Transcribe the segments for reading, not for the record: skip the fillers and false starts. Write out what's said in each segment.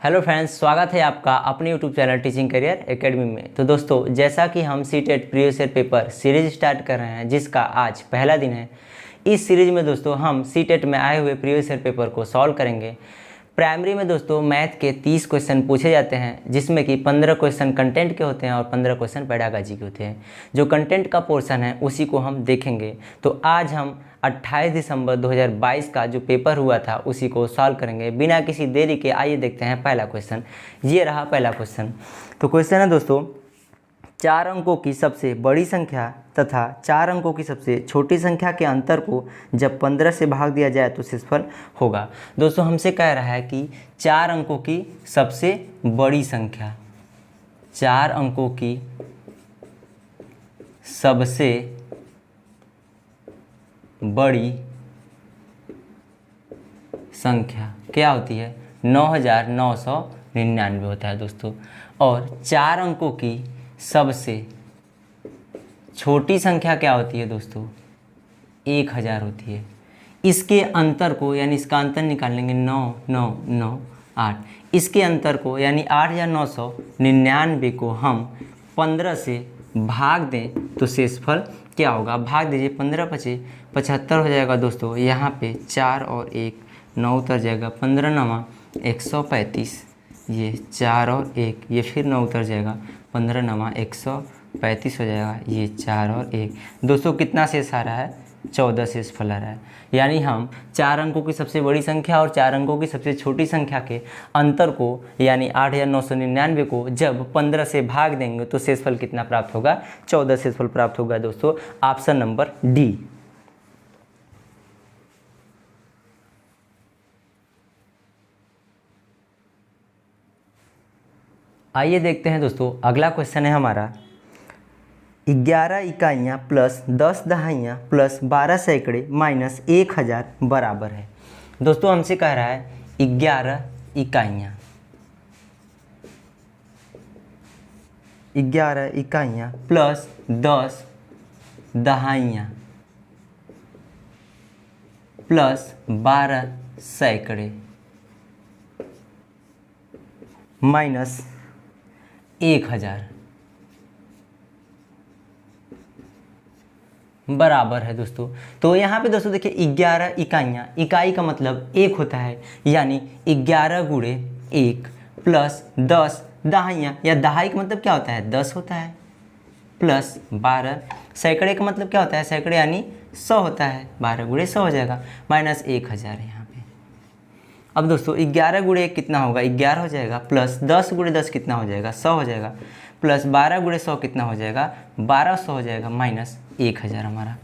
Hello friends, स्वागत है आपका अपने YouTube channel teaching career academy में। तो दोस्तों, जैसा कि हम CTET previous year paper series start कर रहे हैं जिसका आज पहला दिन है। इस सीरीज में दोस्तों हम सीटेट में आए हुए प्रीवियस ईयर पेपर को सॉल्व करेंगे। प्राइमरी में दोस्तों मैथ के 30 क्वेश्चन पूछे जाते हैं, जिसमें कि 15 क्वेश्चन कंटेंट के होते हैं और 15 क्वेश्चन पेडागॉजी के होते हैं। जो कंटेंट का पोर्शन है उसी को हम देखेंगे। तो आज हम 28 दिसंबर 2022 का जो पेपर हुआ था उसी को सॉल्व करेंगे बिना किसी देरी के। आइए देखते हैं पहला क्वेश्चन। ये रहा पहला क्वेश्चन। तो क्वेश्चन है दोस्तों, 4 अंकों की सबसे बड़ी संख्या तथा 4 अंकों की सबसे छोटी संख्या के अंतर को जब 15 से भाग दिया जाए तो शेषफल होगा। दोस्तों हमसे कह रहा है कि 4 अंकों की सबसे बड़ी संख्या, 4 अंकों की सबसे बड़ी संख्या क्या होती है? 9999 होता है दोस्तों। और 4 अंकों की सबसे छोटी संख्या क्या होती है दोस्तों? 1000 होती है। इसके अंतर को यानी इसका अंतर निकाल लेंगे 9998। इसके अंतर को यानी 8999 को हम 15 से भाग दें तो शेषफल क्या होगा? भाग दीजिए, 15 पचे 75 हो जाएगा दोस्तों। यहाँ पे 4 और 1 9 उतर जाएगा, 15 नवा 135। ये 4 और 1 ये फिर 9 उतर जाएगा, 15 नवा 135 हो जाएगा। ये 4 और 1 दोस्तों कितना शेष आ रहा है? 14 शेषफल आ रहा है। यानी हम 4 अंकों की सबसे बड़ी संख्या और 4 अंकों की सबसे छोटी संख्या के अंतर को यानी 8999 को जब 15 से भाग देंगे तो शेषफल कितना प्राप्त होगा? 14 शेषफल प्राप्त होगा दोस्तों। Option number D. आइए देखते हैं दोस्तों, अगला क्वेश्चन है हमारा 11 इकाइयाँ प्लस 10 दहाइयाँ प्लस 12 सैकड़े माइनस 1000 बराबर है। दोस्तों हमसे कह रहा है 11 इकाइयाँ, 11 इकाइयाँ प्लस 10 दहाइयाँ प्लस 12 सैकड़े माइनस 1000 बराबर है दोस्तों। तो यहाँ पे दोस्तों देखिए 11 इकाइयाँ, इकाई का मतलब 1 होता है, यानी 11 गुणे 1 प्लस 10 दहाइयाँ, या दहाई का मतलब क्या होता है? 10 होता है, प्लस 12 सैकड़े का मतलब क्या होता है? सैकड़े यानी 100 होता है, 12 गुणे 100 हो जाएगा, माइनस 1000 है यहाँ पे। अब दोस्तों 11 गुणे 1 कितना होगा? 11 हो जाएगा, प्लस 10 गुणे 10 कितना हो जाएगा? 100 हो जाएगा, प्लस 12 गुणे 100 कितना हो जाएगा? 1200 हो जाएगा, माइनस 1000 हमारा।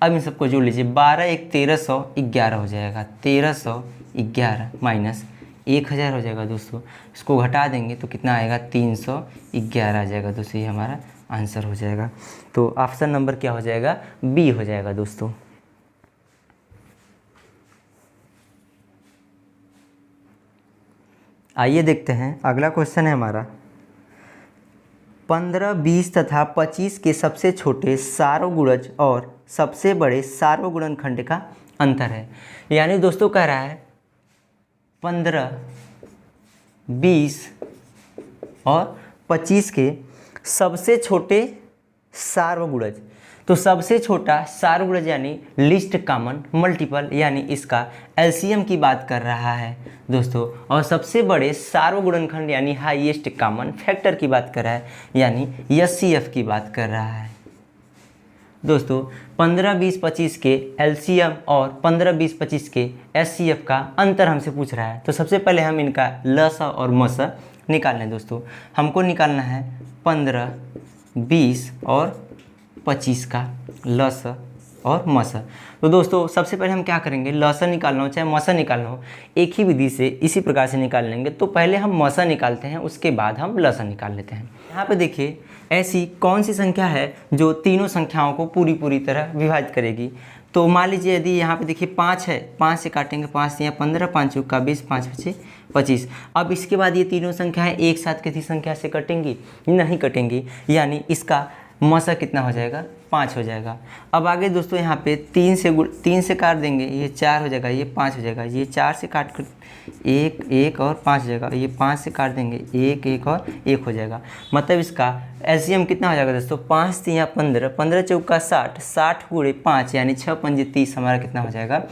अब इन सबको जोड़ लीजिए, 12 1 1311 हो जाएगा, 1311 माइनस 1000 हो जाएगा दोस्तों। इसको घटा देंगे तो कितना आएगा? 311 आ जाएगा दोस्तों। ये हमारा आंसर हो जाएगा। तो ऑप्शन नंबर क्या हो जाएगा? बी हो जाएगा दोस्तों। आइए देखते हैं अगला क्वेश्चन है हमारा 15, 20 तथा 25 के सबसे छोटे सार्वगुणज और सबसे बड़े सार्वगुणनखंड का अंतर है। यानी दोस्तों कह रहा है 15, 20 और 25 के सबसे छोटे सार्वगुणज। तो सबसे छोटा सार्वगुणज यानी लिस्ट कॉमन मल्टीपल, यानी इसका एलसीएम की बात कर रहा है दोस्तों। और सबसे बड़े सार्वगुणनखंड यानी हाईएस्ट कॉमन फैक्टर की बात कर रहा है, यानी एचसीएफ की बात कर रहा है दोस्तों। 15, 20, 25 के एलसीएम और 15, 20, 25 के एचसीएफ का अंतर हमसे पूछ रहा है। तो सबसे पहले हम इनका लसा और मसा निकाल लें दोस्तों। हमको निकालना है 15, 20 और 25 का लस और मस। तो दोस्तों सबसे पहले हम क्या करेंगे? लस निकालना हो चाहे मसा निकालना हो, एक ही विधि से इसी प्रकार से निकाल लेंगे। तो पहले हम मसा निकालते हैं, उसके बाद हम लस निकाल लेते हैं। यहाँ पे देखिए ऐसी कौन सी संख्या है जो तीनों संख्याओं को पूरी तरह विभाजित करेगी। तो मान लीजिए यदि यहाँ पे देखिए 5 है, 5 से काटेंगे, 5 या 15, 5 चौका 20, 5 पचे 25। अब इसके बाद ये तीनों संख्याएँ एक साथ किसी संख्या से कटेंगी? नहीं कटेंगी, यानी इसका मसा कितना हो जाएगा 5 हो जाएगा। अब आगे दोस्तों यहाँ पे 3 से काट देंगे, ये 4 हो जाएगा, ये 5 हो जाएगा, ये 4 से काट कर 1 और 5 हो जाएगा, ये 5 से काट देंगे 1 और 1 हो जाएगा। मतलब इसका एलसीएम कितना हो जाएगा दोस्तों 5 3 15, 15 चौका 60, 60 गुणे 5 यानी 6 पंजे 30 हमारा कितना हो जाएगा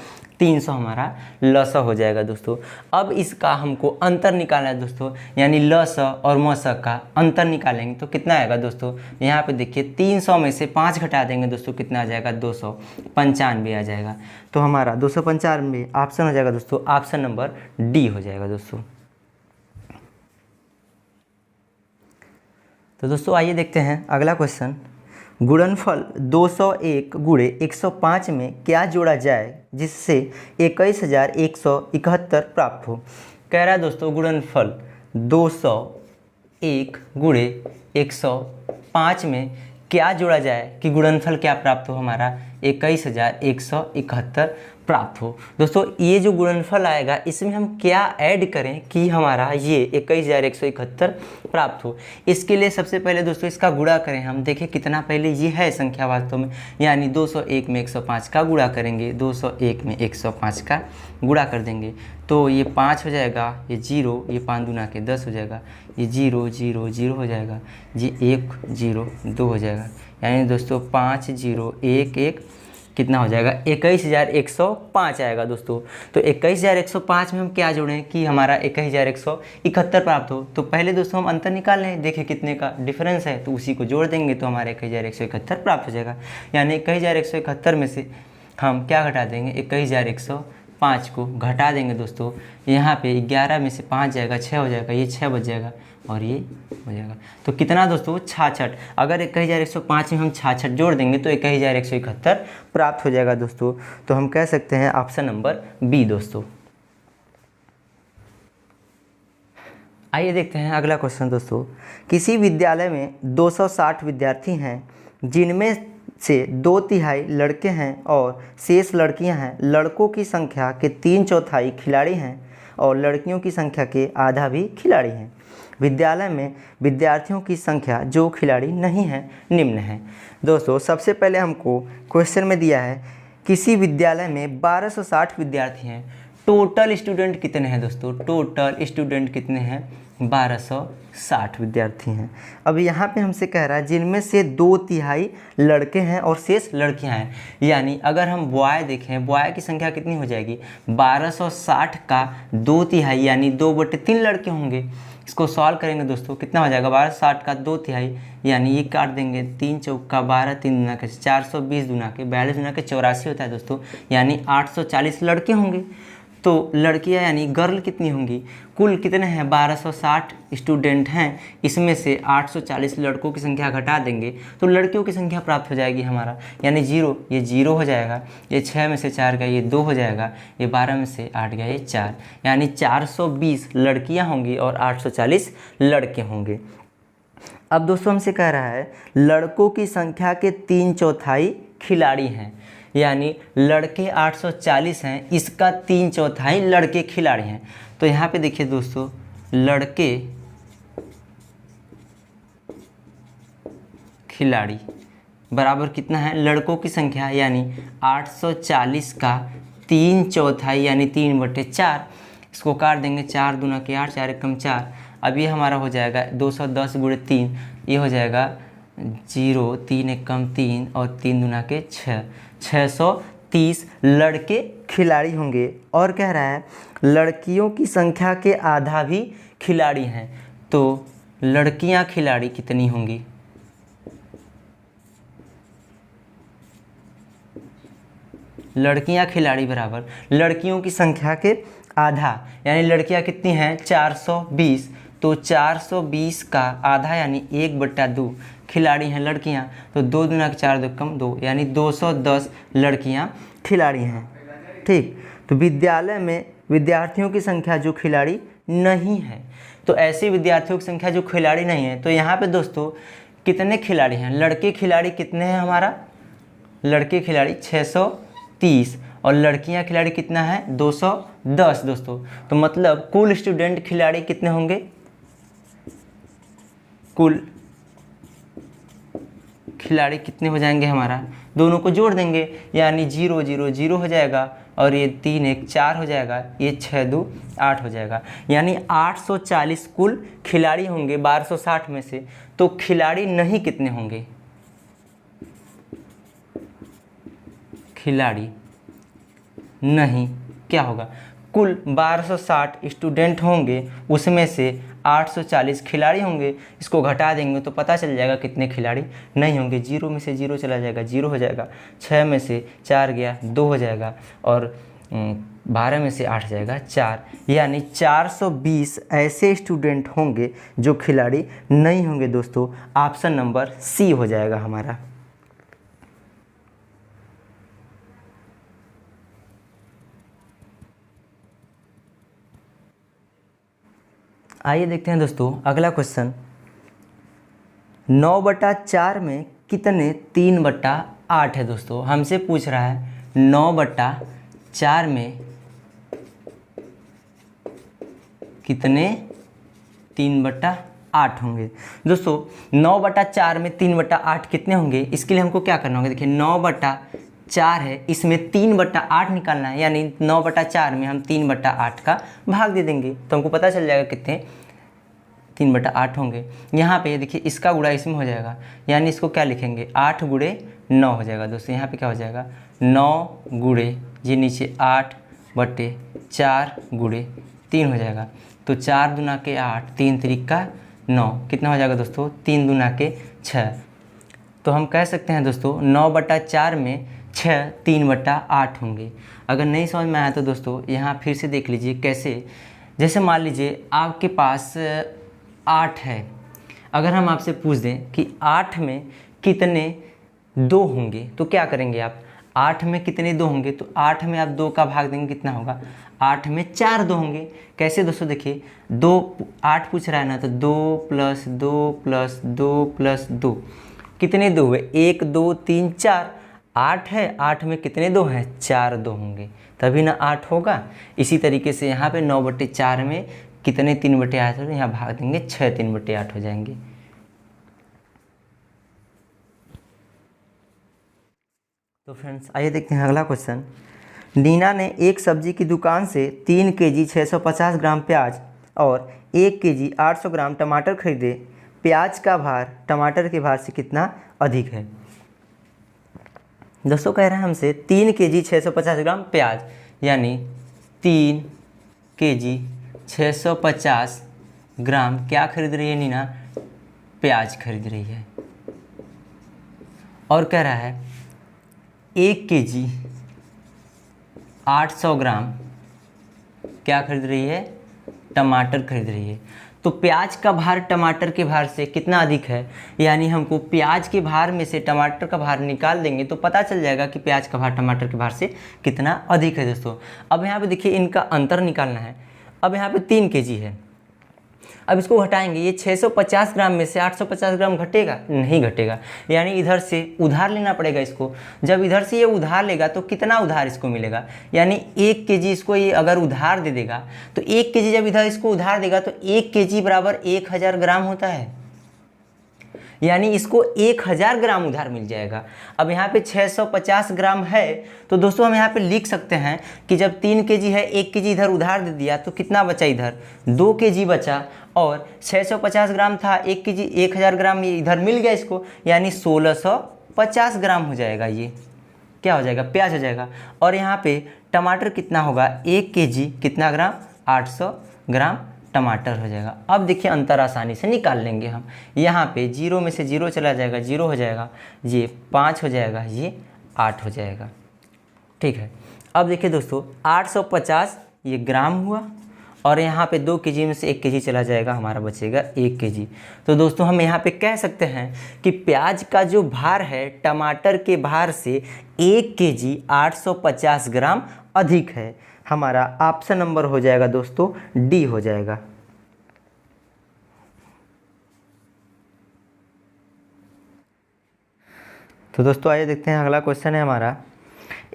300 हमारा लसा हो जाएगा दोस्तों। अब इसका हमको अंतर निकालना है दोस्तों, यानी लसा और मसा का अंतर निकालेंगे तो कितना आएगा दोस्तों। यहाँ पे देखिए 300 में से 5 घटा देंगे दोस्तों, कितना आ जाएगा 295 आ जाएगा। तो हमारा 295 ऑप्शन हो जाएगा दोस्तों, ऑप्शन नंबर डी हो जाएगा दोस्तों। तो दोस्तों आइए देखते हैं अगला क्वेश्चन। गुणनफल 201 गुणे 105 में क्या जोड़ा जाए जिससे 21,171 प्राप्त हो। कह रहा है दोस्तों गुणनफल 201 गुणे 105 में क्या जोड़ा जाए कि गुणनफल क्या प्राप्त हो, हमारा 21,171 प्राप्त हो। दोस्तों ये जो गुणनफल आएगा इसमें हम क्या ऐड करें कि हमारा ये 21,171 प्राप्त हो। इसके लिए सबसे पहले दोस्तों इसका गुणा करें हम, देखें कितना पहले ये है संख्या वास्तव में, यानी 201 में 105 का गुणा करेंगे, 201 में 105 का गुणा कर देंगे तो ये 5 हो जाएगा, ये 0, ये 5 दूना के 10 हो जाएगा, ये 0 0 0 हो जाएगा, ये 1 0 2 हो जाएगा, यानी दोस्तों 5 0 1 1 कितना हो जाएगा 21,105 आएगा दोस्तों। तो 21,105 में हम क्या जोड़ें कि हमारा 21,171 प्राप्त हो। तो पहले दोस्तों हम अंतर निकाल लें, देखिए कितने का डिफरेंस है तो उसी को जोड़ देंगे तो हमारा 21,171 प्राप्त हो जाएगा। यानी 21,171 में से हम क्या घटा देंगे 21,105 को घटा देंगे दोस्तों। यहाँ पे 11 में से 5 जाएगा 6 हो जाएगा, ये 6 बच जाएगा और ये हो जाएगा। तो कितना दोस्तों 66। अगर 21,105 में हम 66 जोड़ देंगे तो 21,171 प्राप्त हो जाएगा दोस्तों। तो हम कह सकते हैं ऑप्शन नंबर बी दोस्तों। आइए देखते हैं अगला क्वेश्चन दोस्तों। किसी विद्यालय में 260 विद्यार्थी हैं जिनमें से 2/3 लड़के हैं और शेष लड़कियां हैं। लड़कों की संख्या के 3/4 खिलाड़ी हैं और लड़कियों की संख्या के आधा भी खिलाड़ी हैं। विद्यालय में विद्यार्थियों की संख्या जो खिलाड़ी नहीं है निम्न है। दोस्तों सबसे पहले हमको क्वेश्चन में दिया है किसी विद्यालय में 1260 विद्यार्थी हैं। टोटल स्टूडेंट कितने हैं दोस्तों, टोटल स्टूडेंट कितने हैं 1260 विद्यार्थी हैं। अब यहाँ पे हमसे कह रहा है जिनमें से 2/3 लड़के हैं और शेष लड़कियाँ हैं। यानी अगर हम बॉय देखें, बॉय की संख्या कितनी हो जाएगी 1260 का 2/3 यानी 2/3 लड़के होंगे। इसको सॉल्व करेंगे दोस्तों कितना हो जाएगा 1260 का 2/3 यानी ये काट देंगे 3 चौका 12 3 दूना के 420 दूना के 42 दूना के 84 होता है दोस्तों, यानी 840 लड़के होंगे। तो लड़कियां यानी गर्ल कितनी होंगी, कुल कितने हैं 1260 स्टूडेंट हैं, इसमें से 840 लड़कों की संख्या घटा देंगे तो लड़कियों की संख्या प्राप्त हो जाएगी हमारा, यानी 0, ये 0 हो जाएगा, ये 6 में से 4 गया ये 2 हो जाएगा, ये 12 में से 8 गया ये 4, यानी 420 लड़कियां होंगी और 840 लड़के होंगे। अब दोस्तों हमसे कह रहा है लड़कों की संख्या के 3/4 खिलाड़ी हैं, यानी लड़के 840 हैं, इसका 3/4 लड़के खिलाड़ी हैं। तो यहाँ पे देखिए दोस्तों लड़के खिलाड़ी बराबर कितना है लड़कों की संख्या, यानी 840 का 3/4 यानी 3/4। इसको काट देंगे 4 दूना के 8 4 एकम 4। अब ये हमारा हो जाएगा 210 गुणे 3, ये हो जाएगा 0 3 एकम 3 और 3 दूना के 6, 630 लड़के खिलाड़ी होंगे। और कह रहा है लड़कियों की संख्या के आधा भी खिलाड़ी हैं, तो लड़कियां खिलाड़ी कितनी होंगी, लड़कियां खिलाड़ी बराबर लड़कियों की संख्या के आधा, यानी लड़कियां कितनी हैं 420, तो 420 का आधा यानी 1/2 खिलाड़ी हैं लड़कियां, तो 2 दूना के 4 2 कम 2 यानी 210 लड़कियां खिलाड़ी हैं। ठीक, तो विद्यालय में विद्यार्थियों की संख्या जो खिलाड़ी नहीं है, तो ऐसे विद्यार्थियों की संख्या जो खिलाड़ी नहीं है, तो यहाँ पे दोस्तों कितने खिलाड़ी हैं, लड़के खिलाड़ी कितने हैं हमारा, लड़के खिलाड़ी 630 और लड़कियां खिलाड़ी कितना है 210 दोस्तों। तो मतलब कुल स्टूडेंट खिलाड़ी कितने होंगे, कुल खिलाड़ी कितने हो जाएंगे हमारा, दोनों को जोड़ देंगे यानी 0 0 0 हो जाएगा और ये 3 1 4 हो जाएगा, ये 6 2 8 हो जाएगा। यानी 840 कुल खिलाड़ी होंगे 1260 में से। तो खिलाड़ी नहीं कितने होंगे, खिलाड़ी नहीं क्या होगा, कुल 1260 स्टूडेंट होंगे, उसमें से 840 खिलाड़ी होंगे। इसको घटा देंगे तो पता चल जाएगा कितने खिलाड़ी नहीं होंगे। 0 में से 0 चला जाएगा, 0 हो जाएगा। 6 में से 4 गया, 2 हो जाएगा। और 12 में से 8 हो जाएगा, 4। यानी 420 ऐसे स्टूडेंट होंगे जो खिलाड़ी नहीं होंगे दोस्तों। ऑप्शन नंबर सी हो जाएगा हमारा। आइए देखते हैं दोस्तों अगला क्वेश्चन। 9/4 में कितने 3/8 है दोस्तों। हमसे पूछ रहा है 9/4 में कितने 3/8 होंगे। दोस्तों 9/4 में 3/8 कितने होंगे, इसके लिए हमको क्या करना होगा। देखिए 9/4 है, इसमें 3/8 निकालना है। यानी 9/4 में हम 3/8 का भाग दे देंगे तो हमको पता चल जाएगा कितने 3/8 होंगे। यहाँ पे देखिए इसका गुणा इसमें हो जाएगा, यानी इसको क्या लिखेंगे 8 × 9 हो जाएगा दोस्तों। यहाँ पे क्या हो जाएगा 9 × ये नीचे 8/4 × 3 हो जाएगा। तो 4 दूना के 8, 3 त्रिका 9, कितना हो जाएगा दोस्तों 3 दूना के 6। तो हम कह सकते हैं दोस्तों 9/4 में 6 3/8 होंगे। अगर नहीं समझ में आया तो दोस्तों यहाँ फिर से देख लीजिए कैसे। जैसे मान लीजिए आपके पास 8 है, अगर हम आपसे पूछ दें कि 8 में कितने 2 होंगे तो क्या करेंगे आप। 8 में कितने 2 होंगे तो 8 में आप 2 का भाग देंगे, कितना होगा 8 में 4 2 होंगे। कैसे दोस्तों, देखिए 2 8 पूछ रहा है ना, तो 2 + 2 + 2 + 2 कितने 2 हुए 1 2 3 4। 8 है, 8 में कितने 2 हैं 4 2 होंगे, तभी ना 8 होगा। इसी तरीके से यहाँ पे 9/4 में कितने 3/8 है, यहाँ भाग देंगे 6 3/8 हो जाएंगे। तो फ्रेंड्स आइए देखते हैं अगला क्वेश्चन। नीना ने एक सब्जी की दुकान से 3 kg 650 ग्राम प्याज और 1 kg 800 ग्राम टमाटर खरीदे। प्याज का भार टमाटर के भार से कितना अधिक है। दोस्तों कह रहे हैं हमसे 3 kg 650 ग्राम प्याज, यानी 3 kg 650 ग्राम क्या खरीद रही है नीना, प्याज खरीद रही है। और कह रहा है 1 kg 800 ग्राम क्या खरीद रही है, टमाटर खरीद रही है। तो प्याज का भार टमाटर के भार से कितना अधिक है, यानी हमको प्याज के भार में से टमाटर का भार निकाल देंगे तो पता चल जाएगा कि प्याज का भार टमाटर के भार से कितना अधिक है दोस्तों। अब यहाँ पे देखिए इनका अंतर निकालना है। अब यहाँ पे 3 kg है, अब इसको घटाएंगे, ये 650 ग्राम में से 850 ग्राम घटेगा, नहीं घटेगा, यानी इधर से उधार लेना पड़ेगा इसको। जब इधर से ये उधार लेगा तो कितना उधार इसको मिलेगा, यानी 1 kg इसको ये अगर उधार दे देगा तो 1 kg जब इधर इसको उधार देगा तो 1 kg बराबर 1000 ग्राम होता है, यानी इसको 1000 ग्राम उधार मिल जाएगा। अब यहाँ पे 650 ग्राम है तो दोस्तों हम यहाँ पे लिख सकते हैं कि जब 3 kg है, 1 kg इधर उधार दे दिया तो कितना बचा, इधर 2 kg बचा, और 650 ग्राम था, 1 kg 1000 ग्राम इधर मिल गया इसको, यानी 1650 ग्राम हो जाएगा। ये क्या हो जाएगा, प्याज हो जाएगा। और यहाँ पे टमाटर कितना होगा, 1 kg कितना ग्राम, 800 ग्राम टमाटर हो जाएगा। अब देखिए अंतर आसानी से निकाल लेंगे हम। यहाँ पे 0 में से 0 चला जाएगा, 0 हो जाएगा, ये 5 हो जाएगा, ये 8 हो जाएगा। ठीक है, अब देखिए दोस्तों 850 ये ग्राम हुआ, और यहाँ पे 2 kg में से 1 kg चला जाएगा, हमारा बचेगा 1 kg। तो दोस्तों हम यहाँ पे कह सकते हैं कि प्याज का जो भार है टमाटर के भार से 1 kg 850 ग्राम अधिक है। हमारा ऑप्शन नंबर हो जाएगा दोस्तों डी हो जाएगा। तो दोस्तों आइए देखते हैं अगला क्वेश्चन है हमारा।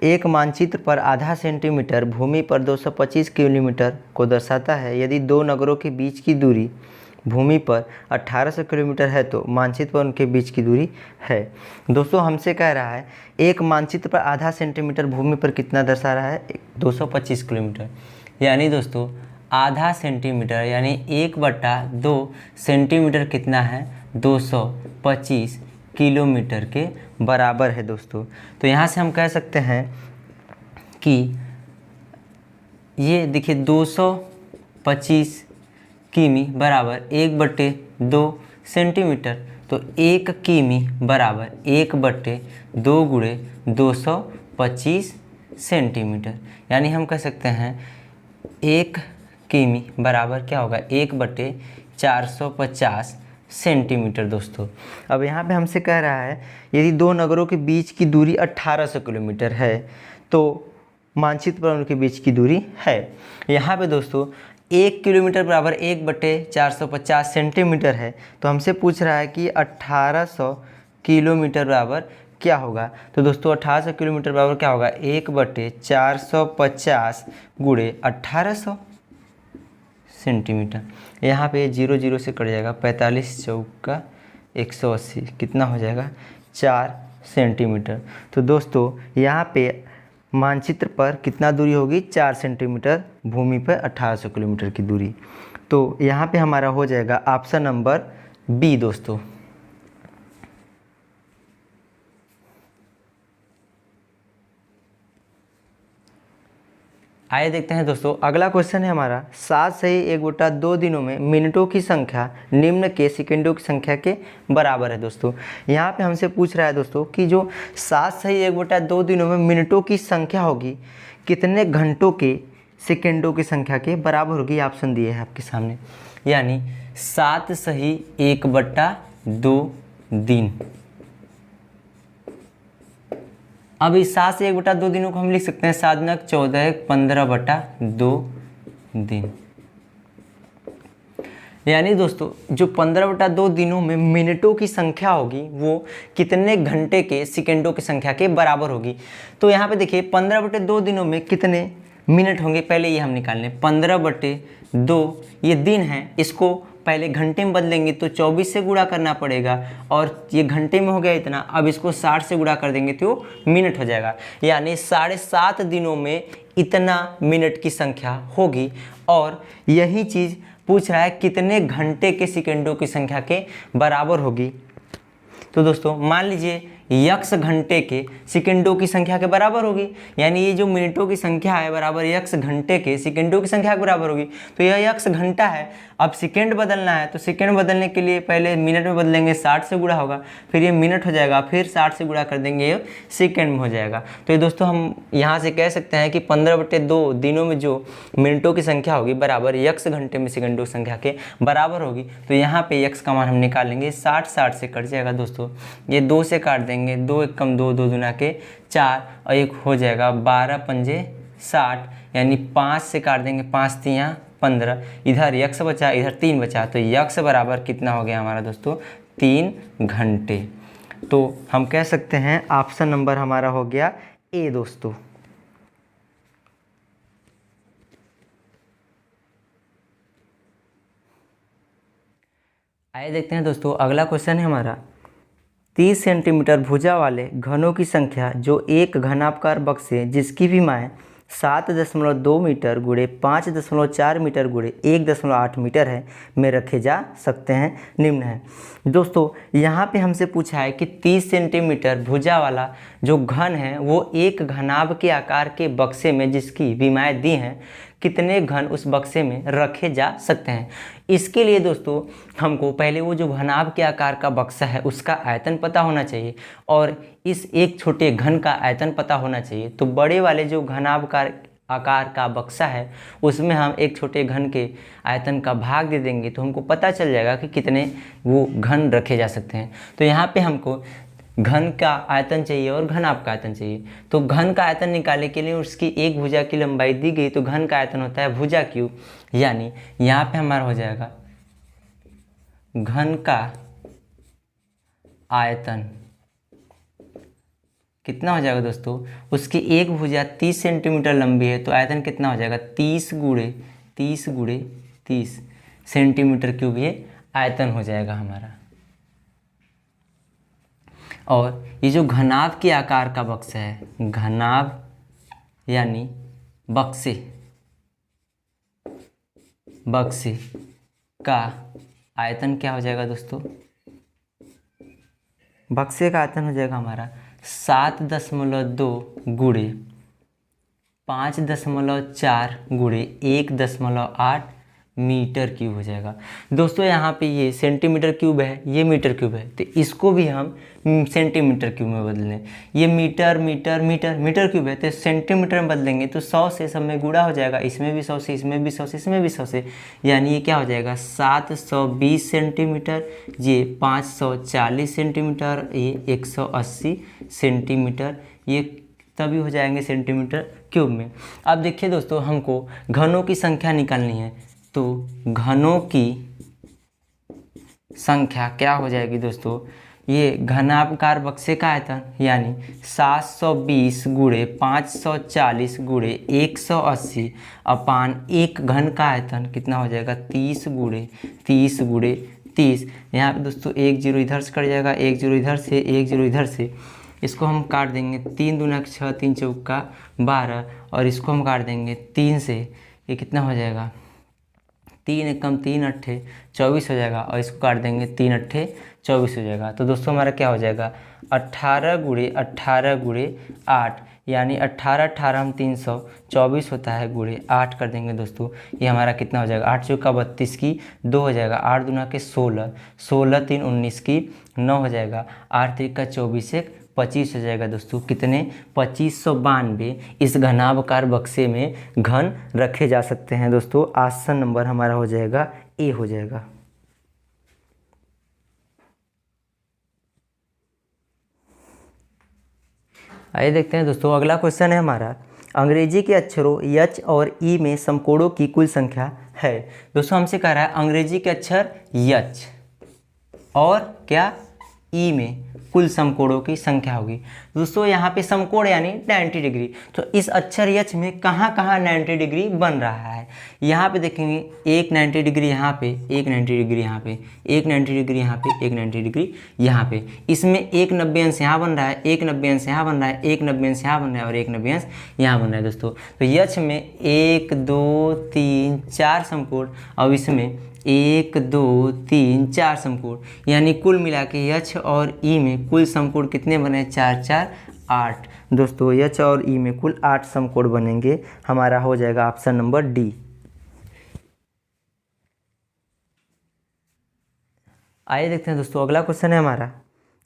एक मानचित्र पर आधा सेंटीमीटर भूमि पर 225 किलोमीटर को दर्शाता है। यदि दो नगरों के बीच की दूरी भूमि पर 1800 किलोमीटर है तो मानचित्र पर उनके बीच की दूरी है। दोस्तों हमसे कह रहा है एक मानचित्र पर आधा सेंटीमीटर भूमि पर कितना दर्शा रहा है, 225 किलोमीटर। यानी दोस्तों आधा सेंटीमीटर यानी 1/2 सेंटीमीटर कितना है, 225 किलोमीटर के बराबर है दोस्तों। तो यहाँ से हम कह सकते हैं कि ये देखिए 225 किमी बराबर 1/2 सेंटीमीटर। तो 1 किमी बराबर 1/2 गुणे 225 सेंटीमीटर। यानी हम कह सकते हैं 1 किमी बराबर क्या होगा, 1/450 सेंटीमीटर दोस्तों। अब यहाँ पे हमसे कह रहा है यदि दो नगरों के बीच की दूरी 1800 किलोमीटर है तो मानचित्र पर उनके बीच की दूरी है। यहाँ पे दोस्तों 1 किलोमीटर बराबर 1/450 सेंटीमीटर है। तो हमसे पूछ रहा है कि 1800 किलोमीटर बराबर क्या होगा। तो दोस्तों 1800 किलोमीटर बराबर क्या होगा, 1/450 गुणे 1800 सेंटीमीटर। यहाँ पे 0 0 से कट जाएगा, 45 चौका 180 कितना हो जाएगा, 4 सेंटीमीटर। तो दोस्तों यहाँ पे मानचित्र पर कितना दूरी होगी, 4 सेंटीमीटर, भूमि पर 1800 किलोमीटर की दूरी। तो यहाँ पे हमारा हो जाएगा ऑप्शन नंबर बी दोस्तों। आइए देखते हैं दोस्तों अगला क्वेश्चन है हमारा, 7 सही 1/2 दिनों में मिनटों की संख्या निम्न के सेकंडों की संख्या के बराबर है। दोस्तों यहाँ पे हमसे पूछ रहा है दोस्तों कि जो 7 सही 1/2 दिनों में मिनटों की संख्या होगी कितने घंटों के सेकंडों की संख्या के बराबर होगी। ऑप्शन दिए हैं आपके सामने, यानी 7 सही 1/2 दिन। अब इस 7 से 1/2 दिनों को हम लिख सकते हैं 7 नग 14 15/2 दिन। यानी दोस्तों जो 15/2 दिनों में मिनटों की संख्या होगी वो कितने घंटे के सेकंडों की संख्या के बराबर होगी। तो यहाँ पे देखिए 15/2 दिनों में कितने मिनट होंगे, पहले ये हम निकाल लें। 15/2 ये दिन है, इसको पहले घंटे में बदलेंगे तो 24 से गुणा करना पड़ेगा और ये घंटे में हो गया इतना। अब इसको 60 से गुणा कर देंगे तो मिनट हो जाएगा, यानी 7.5 दिनों में इतना मिनट की संख्या होगी। और यही चीज़ पूछ रहा है कितने घंटे के सेकंडों की संख्या के बराबर होगी। तो दोस्तों मान लीजिए यक्स घंटे के सेकंडों की संख्या के बराबर होगी, यानी ये जो मिनटों की संख्या है बराबर यक्स घंटे के सेकंडों की संख्या के बराबर होगी। तो यह यक्स घंटा है, अब सेकंड बदलना है तो सेकंड बदलने के लिए पहले मिनट में बदलेंगे, 60 से गुणा होगा, फिर ये मिनट हो जाएगा, फिर 60 से गुणा कर देंगे ये सेकंड में हो जाएगा। तो ये दोस्तों हम यहाँ से कह सकते हैं कि 15/2 दिनों में जो मिनटों की संख्या होगी बराबर यक्स घंटे में सेकंडों की संख्या के बराबर होगी। तो यहाँ पे यक्स का मान हम निकालेंगे, 60 से कट जाएगा दोस्तों, ये 2 से काट देंगे, 2 1 कम 2, 2 दूना के 4 और एक हो जाएगा 12 पंजे 60, यानी 5 से काट देंगे, 5 3 15, इधर यक्स बचा इधर 3 बचा, तो यक्स बराबर कितना हो गया हमारा दोस्तों, 3 घंटे। तो हम कह सकते हैं ऑप्शन नंबर हमारा हो गया ए दोस्तों। आइए देखते हैं दोस्तों अगला क्वेश्चन है हमारा, 30 सेंटीमीटर भुजा वाले घनों की संख्या जो एक घनाकार बक्से जिसकी विमाएँ 7.2 मीटर गुणे 5.4 मीटर गुणे 1.8 मीटर है में रखे जा सकते हैं निम्न है। दोस्तों यहाँ पे हमसे पूछा है कि 30 सेंटीमीटर भुजा वाला जो घन है वो एक घनाभ के आकार के बक्से में जिसकी विमाएँ दी हैं कितने घन उस बक्से में रखे जा सकते हैं। इसके लिए दोस्तों हमको पहले वो जो घनाभ के आकार का बक्सा है उसका आयतन पता होना चाहिए और इस एक छोटे घन का आयतन पता होना चाहिए। तो बड़े वाले जो घनाभ का आकार का बक्सा है उसमें हम एक छोटे घन के आयतन का भाग दे देंगे तो हमको पता चल जाएगा कि कितने वो घन रखे जा सकते हैं। तो यहाँ पे हमको घन का आयतन चाहिए और घनाभ का आयतन चाहिए। तो घन का आयतन निकालने के लिए उसकी एक भुजा की लंबाई दी गई, तो घन का आयतन होता है भुजा क्यूब, यानी यहाँ पे हमारा हो जाएगा घन का आयतन कितना हो जाएगा दोस्तों, उसकी एक भुजा 30 सेंटीमीटर लंबी है तो आयतन कितना हो जाएगा 30 गुणे 30 सेंटीमीटर क्यूब ये आयतन हो जाएगा हमारा। और ये जो घनाभ के आकार का बक्सा है, घनाभ यानी बक्से का आयतन क्या हो जाएगा दोस्तों? बक्से का आयतन हो जाएगा हमारा 7.2 गुणे 5.4 गुणे 1.8 मीटर क्यूब हो जाएगा। दोस्तों यहाँ पे ये सेंटीमीटर क्यूब है, ये मीटर क्यूब है, तो इसको भी हम सेंटीमीटर क्यूब में बदल लें। ये metre metre metre metre cube है, तो सेंटीमीटर में बदलेंगे तो 100 से सब में गुणा हो जाएगा, इसमें भी 100 से, इसमें भी 100 से, इसमें भी 100 से, यानी ये क्या हो जाएगा 720 सेंटीमीटर, ये 540 सेंटीमीटर, ये 180 सेंटीमीटर, ये तभी हो जाएंगे सेंटीमीटर क्यूब में। अब देखिए दोस्तों, हमको घनों की संख्या निकालनी है, तो घनों की संख्या क्या हो जाएगी दोस्तों? ये घनाकार बक्से का आयतन यानी 720 गुणे 540 गुणे 180 अपान एक घन का आयतन कितना हो जाएगा 30 गुणे 30। यहाँ पे दोस्तों 1 0 इधर से कट जाएगा, 1 0 इधर से, 1 0 इधर से, इसको हम काट देंगे 3 दूना 6, 3 चौका 12, और इसको हम काट देंगे 3 से, ये कितना हो जाएगा 3 एकम 3 अट्ठे 24 हो जाएगा, और इसको काट देंगे 3 अट्ठे 24 हो जाएगा। तो दोस्तों हमारा क्या हो जाएगा 18 गुणे 8, यानी 18 18 हम 324 होता है, गुणे 8 कर देंगे दोस्तों, ये हमारा कितना हो जाएगा 8 चौका 32 की 2 हो जाएगा, 8 दूना के 16, 16 3 19 की 9 हो जाएगा, 8 3 का 24 1 25 हो जाएगा दोस्तों। कितने 2592 इस घनाभकार बक्से में घन रखे जा सकते हैं दोस्तों। आसन नंबर हमारा हो जाएगा ए हो जाएगा। आइए देखते हैं दोस्तों, अगला क्वेश्चन है हमारा, अंग्रेजी के अक्षरों यच और ई में समकोणों की कुल संख्या है। दोस्तों हमसे कह रहा है अंग्रेजी के अक्षर यच और क्या ई में कुल समकोणों की संख्या होगी। दोस्तों यहाँ पे समकोण यानी 90 डिग्री, तो इस अक्षर यच में कहाँ कहाँ 90 डिग्री बन रहा है। यहाँ पे देखेंगे एक 90 डिग्री यहाँ पे, एक 90 डिग्री यहाँ पे, एक 90 डिग्री यहाँ पे, एक 90 डिग्री यहाँ पे। इसमें एक 90 अंश यहाँ बन रहा है, एक 90 अंश यहाँ बन रहा है, एक 90 अंश यहाँ बन रहा है और एक 90 अंश यहाँ बन रहा है दोस्तों। तो यच में 1 2 3 4 समकोण और इसमें 1 2 3 4 समकोण, यानी कुल मिला के यच और ई में कुल समकोण कितने बने 4 4 8। दोस्तों यच और ई में कुल 8 समकोण बनेंगे। हमारा हो जाएगा ऑप्शन नंबर डी। आइए देखते हैं दोस्तों, अगला क्वेश्चन है हमारा,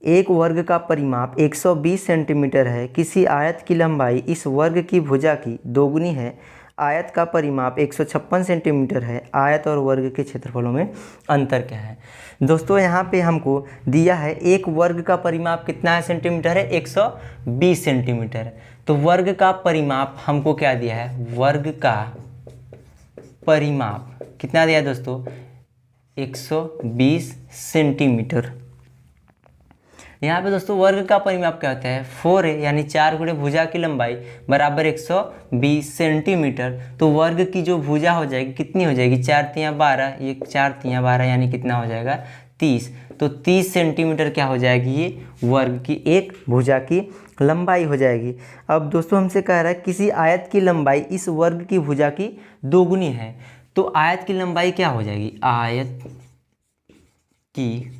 एक वर्ग का परिमाप 120 सेंटीमीटर है, किसी आयत की लंबाई इस वर्ग की भुजा की दोगुनी है, आयत का परिमाप 156 सेंटीमीटर है, आयत और वर्ग के क्षेत्रफलों में अंतर क्या है। दोस्तों यहाँ पे हमको दिया है एक वर्ग का परिमाप कितना है सेंटीमीटर है 120 सेंटीमीटर है। तो वर्ग का परिमाप हमको क्या दिया है, वर्ग का परिमाप कितना दिया है दोस्तों 120 सेंटीमीटर। यहाँ पे दोस्तों वर्ग का परिमाप क्या होता है 4 है, यानी 4 गुणे भुजा की लंबाई बराबर 120 सेंटीमीटर। तो वर्ग की जो भुजा हो जाएगी कितनी हो जाएगी 4 तियाँ 12, ये 4 तियाँ 12 यानी कितना हो जाएगा 30। तो 30 सेंटीमीटर क्या हो जाएगी ये वर्ग की एक भुजा की लंबाई हो जाएगी। अब दोस्तों हमसे कह रहा है किसी आयत की लंबाई इस वर्ग की भुजा की दोगुनी है, तो आयत की लंबाई क्या हो जाएगी, आयत की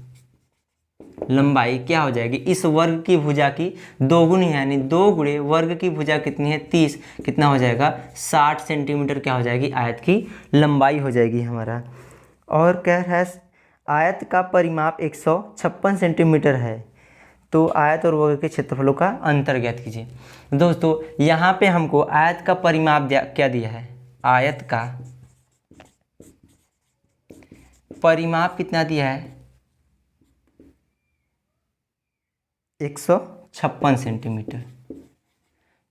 लंबाई क्या हो जाएगी इस वर्ग की भुजा की दोगुनी है, यानी 2 गुणे वर्ग की भुजा कितनी है 30, कितना हो जाएगा 60 सेंटीमीटर क्या हो जाएगी आयत की लंबाई हो जाएगी हमारा। और कह रहा है आयत का परिमाप 156 सेंटीमीटर है, तो आयत और वर्ग के क्षेत्रफलों का अंतर ज्ञात कीजिए। दोस्तों यहाँ पे हमको आयत का परिमाप क्या दिया है, आयत का परिमाप कितना दिया है 156 सेंटीमीटर।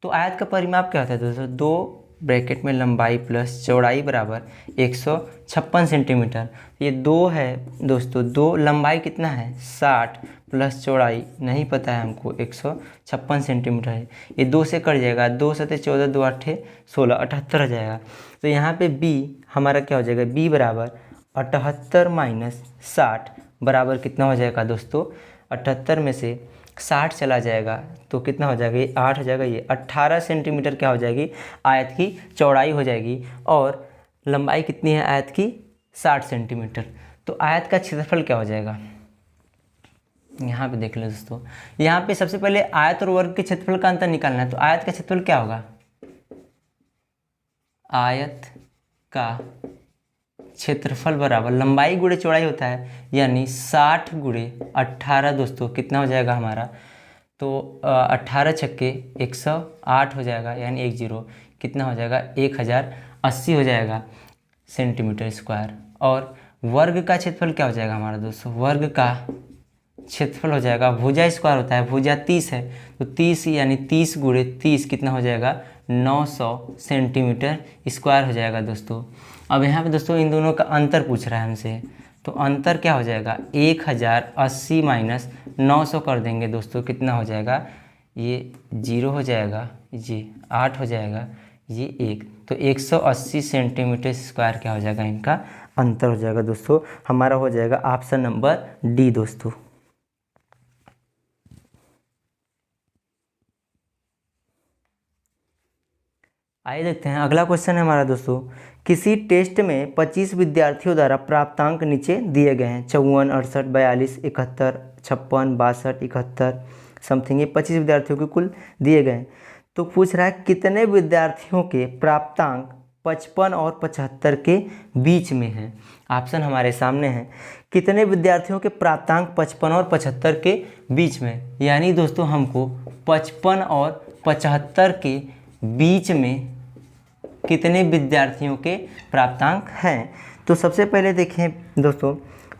तो आयत का परिमाप क्या होता है दोस्तों, 2 ब्रैकेट में लंबाई प्लस चौड़ाई बराबर 156 सेंटीमीटर। ये 2 है दोस्तों, 2 लंबाई कितना है 60 प्लस चौड़ाई नहीं पता है हमको 156 सेंटीमीटर है, ये 2 से कट जाएगा, 2 सते 14 2 8 16 78 हो जाएगा। तो यहाँ पे बी हमारा क्या हो जाएगा, बी बराबर 78 माइनस 60 बराबर कितना हो जाएगा दोस्तों? 78 में से 60 चला जाएगा तो कितना हो जाएगा? ये 8 हो जाएगा। ये 18 सेंटीमीटर क्या हो जाएगी? आयत की चौड़ाई हो जाएगी। और लंबाई कितनी है आयत की? 60 सेंटीमीटर। तो आयत का क्षेत्रफल क्या हो जाएगा? यहाँ पे देख लो दोस्तों, यहाँ पे सबसे पहले आयत और वर्ग के क्षेत्रफल का अंतर निकालना है। तो आयत का क्षेत्रफल क्या होगा? आयत का क्षेत्रफल बराबर लंबाई गुणे चौड़ाई होता है, यानी 60 गुणे 18 दोस्तों कितना हो जाएगा हमारा? तो 18 छक्के 108 हो जाएगा, यानी 10 कितना हो जाएगा? 1080 हो जाएगा सेंटीमीटर स्क्वायर। और वर्ग का क्षेत्रफल क्या हो जाएगा हमारा दोस्तों? वर्ग का क्षेत्रफल हो जाएगा, भुजा स्क्वायर होता है, भुजा 30 है तो 30 यानी 30 गुणे 30 कितना हो जाएगा? 900 सेंटीमीटर स्क्वायर हो जाएगा दोस्तों। अब यहाँ पे दोस्तों इन दोनों का अंतर पूछ रहा है हमसे, तो अंतर क्या हो जाएगा? 1080 माइनस 900 कर देंगे दोस्तों, कितना हो जाएगा? ये 0 हो जाएगा, जी 8 हो जाएगा, ये 1, तो 180 सेंटीमीटर स्क्वायर क्या हो जाएगा? इनका अंतर हो जाएगा दोस्तों। हमारा हो जाएगा ऑप्शन नंबर डी दोस्तों। आइए देखते हैं अगला क्वेश्चन है हमारा दोस्तों। किसी टेस्ट में 25 विद्यार्थियों द्वारा प्राप्तांक नीचे दिए गए हैं, 54, 68, 42, 71, 56, 62, 71 समथिंग। ये 25 विद्यार्थियों के कुल दिए गए हैं। तो पूछ रहा है कितने विद्यार्थियों के प्राप्तांक 55 और 75 के बीच में हैं। ऑप्शन हमारे सामने हैं। कितने विद्यार्थियों के प्राप्तांक 55 और 75 के बीच में, यानी दोस्तों हमको 55 और 75 के बीच में कितने विद्यार्थियों के प्राप्तांक हैं। तो सबसे पहले देखें दोस्तों,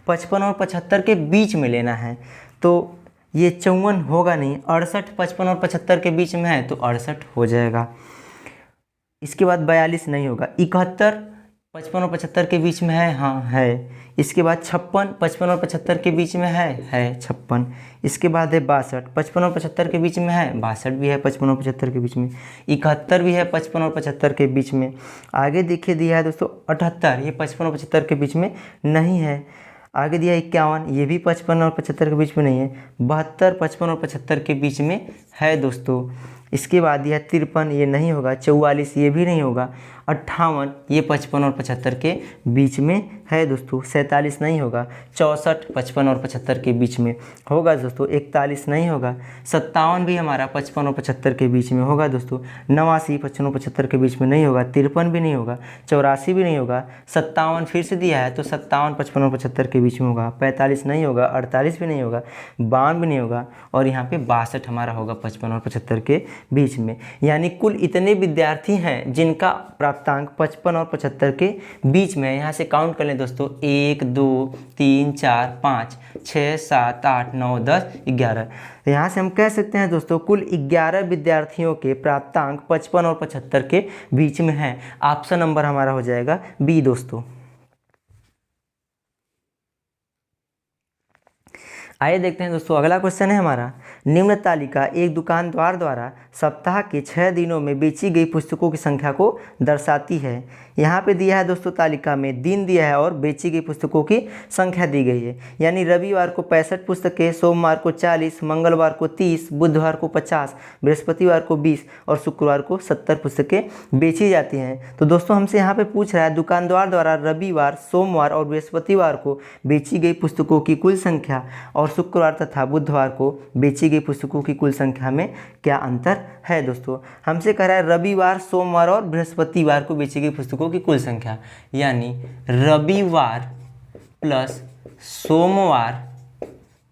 55 और 75 के बीच में लेना है। तो ये 54 होगा नहीं, 68 55 और 75 के बीच में है तो 68 हो जाएगा। इसके बाद 42 नहीं होगा। 71 55 और 75 के बीच में है, हाँ है। इसके बाद 56 55 और 75 के बीच में है 56। इसके बाद है 62 55 और 75 के बीच में है, 62 भी है 55 और 75 के बीच में। 71 भी है 55 और 75 के बीच में। आगे देखिए दिया है दोस्तों 78, ये 55 और 75 के बीच में नहीं है। आगे दिया 51, ये भी 55 और 75 के बीच में नहीं है। 72 55 और 75 के बीच में है दोस्तों। इसके बाद दिया 53, ये नहीं होगा। 44 ये भी नहीं होगा। 58 ये 55 और 75 के बीच में है दोस्तों। 47 नहीं होगा। 64 55 और 75 के बीच में होगा दोस्तों। 41 नहीं होगा। 57 भी हमारा 55 और 75 के बीच में होगा दोस्तों। 89 55 और 75 के बीच में नहीं होगा। 53 भी नहीं होगा। 84 भी नहीं होगा। 57 फिर से दिया है तो 57 55 और 75 के बीच में होगा। 45 नहीं होगा। 48 भी नहीं होगा। 52 भी नहीं होगा। और यहाँ पे 62 हमारा होगा 55 और 75 के बीच में। यानी कुल इतने विद्यार्थी हैं जिनका प्राप्तांक 55 और 75 के बीच में है। यहाँ से काउंट कर लें दोस्तों, 1 2 3 4 5 6 7 8 9 10 11। यहाँ से हम कह सकते हैं दोस्तों कुल 11 विद्यार्थियों के प्राप्तांक 55 और 75 के बीच में है। ऑप्शन नंबर हमारा हो जाएगा बी दोस्तों। आइए देखते हैं दोस्तों अगला क्वेश्चन है हमारा। निम्न तालिका एक दुकानदार द्वारा सप्ताह के 6 दिनों में बेची गई पुस्तकों की संख्या को दर्शाती है। यहाँ पे दिया है दोस्तों, तालिका में दिन दिया है और बेची गई पुस्तकों की संख्या दी गई है। यानी रविवार को 65 पुस्तकें, सोमवार को 40, मंगलवार को 30, बुधवार को 50, बृहस्पतिवार को 20 और शुक्रवार को 70 पुस्तकें बेची जाती हैं। तो दोस्तों हमसे यहाँ पे पूछ रहा है दुकानदार द्वारा रविवार, सोमवार और बृहस्पतिवार को बेची गई पुस्तकों की कुल संख्या और शुक्रवार तथा बुधवार को बेची गई पुस्तकों की कुल संख्या में क्या अंतर है। दोस्तों हमसे कह रहा है रविवार, सोमवार और बृहस्पतिवार को बेची गई पुस्तकों की कुल संख्या, यानी रविवार प्लस सोमवार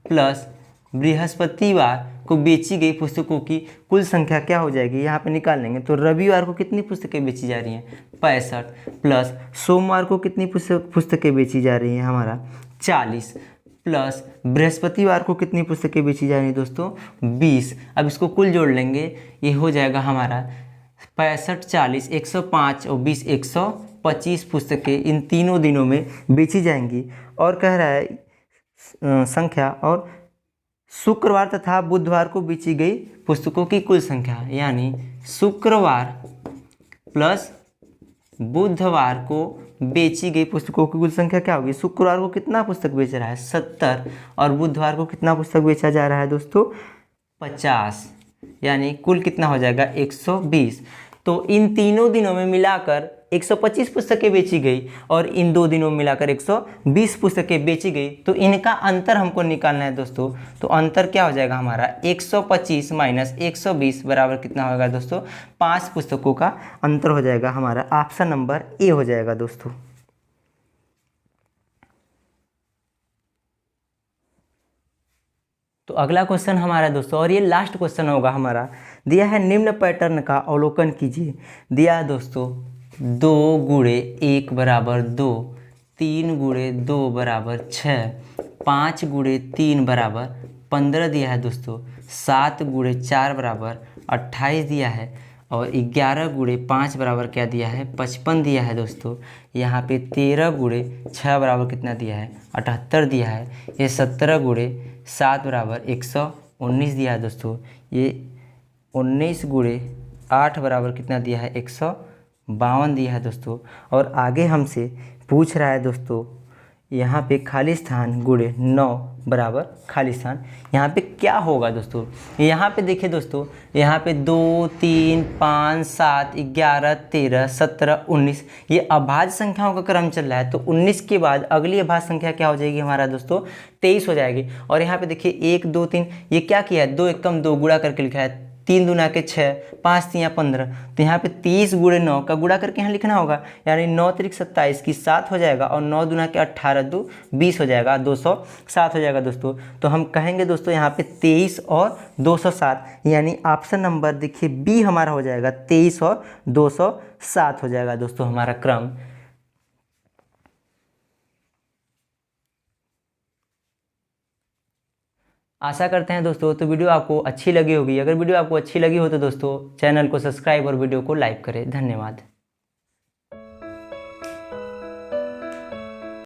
प्लस बृहस्पतिवार को बेची गई पुस्तकों की कुल संख्या क्या हो जाएगी, यहाँ पे निकाल लेंगे। तो रविवार को कितनी पुस्तकें बेची जा रही हैं, 65, प्लस सोमवार को कितनी पुस्तकें बेची जा रही हैं, हमारा 40, प्लस बृहस्पतिवार को कितनी पुस्तकें बेची जा रही हैं दोस्तों, 20। अब इसको कुल जोड़ लेंगे, ये हो जाएगा हमारा 65 40 105 और 20 125 पुस्तकें इन तीनों दिनों में बेची जाएंगी। और कह रहा है संख्या और शुक्रवार तथा बुधवार को बेची गई पुस्तकों की कुल संख्या, यानी शुक्रवार प्लस बुधवार को बेची गई पुस्तकों की कुल संख्या क्या होगी। शुक्रवार को कितना पुस्तक बेच रहा है 70 और बुधवार को कितना पुस्तक बेचा जा रहा है दोस्तों 50, यानी कुल कितना हो जाएगा 120। तो इन तीनों दिनों में मिलाकर 125 पुस्तकें बेची गई और इन 2 दिनों में मिलाकर 120 पुस्तकें बेची गई। तो इनका अंतर हमको निकालना है दोस्तों। तो अंतर क्या हो जाएगा हमारा 125 माइनस 120 बराबर कितना होगा दोस्तों 5 पुस्तकों का अंतर हो जाएगा हमारा। ऑप्शन नंबर ए हो जाएगा दोस्तों। तो अगला क्वेश्चन हमारा दोस्तों, और ये लास्ट क्वेश्चन होगा हमारा। दिया है निम्न पैटर्न का अवलोकन कीजिए। दिया है दोस्तों 2 गुणे 1 बराबर 2, 3 गुणे 2 बराबर 6, 5 गुणे 3 बराबर 15 दिया है दोस्तों, 7 गुणे 4 बराबर 28 दिया है और 11 गुणे 5 बराबर क्या दिया है 55 दिया है दोस्तों। यहाँ पे 13 गुणे 6 बराबर कितना दिया है 78 दिया है। ये 17 गुणे 7 बराबर 119 दिया है दोस्तों। ये 19 गुणे 8 बराबर कितना दिया है 152 दिया है दोस्तों। और आगे हमसे पूछ रहा है दोस्तों यहाँ पे खाली स्थान गुणे 9 बराबर खाली स्थान, यहाँ पे क्या होगा दोस्तों। यहाँ पे देखिए दोस्तों, यहाँ पे 2 3 5 7 11 13 17 19 ये अभाज्य संख्याओं का क्रम चल रहा है। तो 19 के बाद अगली अभाज्य संख्या क्या हो जाएगी हमारा दोस्तों 23 हो जाएगी। और यहाँ पे देखिए 1 2 3 ये क्या किया है 2 एकम 2 गुणा करके लिखा है, 3 दूना के 6, 5 3 15। तो यहाँ पे 30 गुणे 9 का गुणा करके यहाँ लिखना होगा, यानी 9 त्रिक 27 की 7 हो जाएगा और 9 दूना के 18 2 20 हो जाएगा, 207 हो जाएगा दोस्तों। तो हम कहेंगे दोस्तों यहाँ पे 23 और 207, यानी ऑप्शन नंबर देखिए बी हमारा हो जाएगा 23 और 207 हो जाएगा दोस्तों हमारा क्रम। आशा करते हैं दोस्तों तो वीडियो आपको अच्छी लगी होगी। अगर वीडियो आपको अच्छी लगी हो तो दोस्तों चैनल को सब्सक्राइब और वीडियो को लाइक करें। धन्यवाद।